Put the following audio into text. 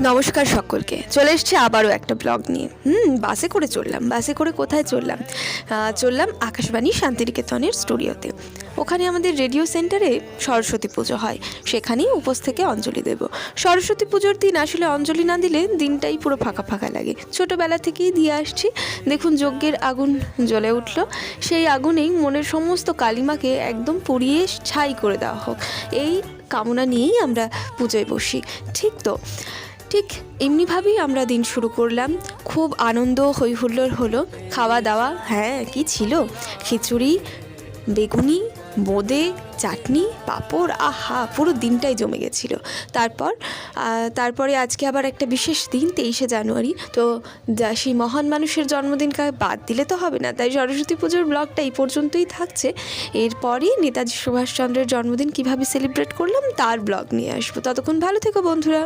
নমস্কার সকলকে, চলে এসেছি আবারও একটা ব্লগ নিয়ে। বাসে করে চললাম। বাসে করে কোথায় চললাম? চললাম আকাশবাণী শান্তিনিকেতনের স্টুডিওতে। ওখানে আমাদের রেডিও সেন্টারে সরস্বতী পুজো হয়, সেখানেই উপোস থেকে অঞ্জলি দেব। সরস্বতী পুজোর দিন আসলে অঞ্জলি না দিলে দিনটাই পুরো ফাঁকা ফাঁকা লাগে। ছোটোবেলা থেকেই দিয়ে আসছি। দেখুন, যজ্ঞের আগুন জ্বলে উঠল, সেই আগুনেই মনের সমস্ত কালিমাকে একদম পুড়িয়ে ছাই করে দেওয়া হোক, এই কামনা নিয়েই আমরা পুজোয় বসি। ঠিক তো, ঠিক এমনিভাবেই আমরা দিন শুরু করলাম। খুব আনন্দ হইহুল্লোড় হলো। খাওয়া দাওয়া, হ্যাঁ কি ছিল, খিচুড়ি, বেগুনি, বোঁদে, চাটনি, পাঁপড়, আহা, পুরো দিনটাই জমে গেছিল। তারপরে আজকে আবার একটা বিশেষ দিন, 23শে জানুয়ারি। তো সেই মহান মানুষের জন্মদিনকে বাদ দিলে তো হবে না, তাই সরস্বতী পুজোর ব্লগটা এই পর্যন্তই থাকছে। এরপরই নেতাজি সুভাষচন্দ্রের জন্মদিন কিভাবে সেলিব্রেট করলাম তার ব্লগ নিয়ে আসবো। ততক্ষণ ভালো থেকো বন্ধুরা।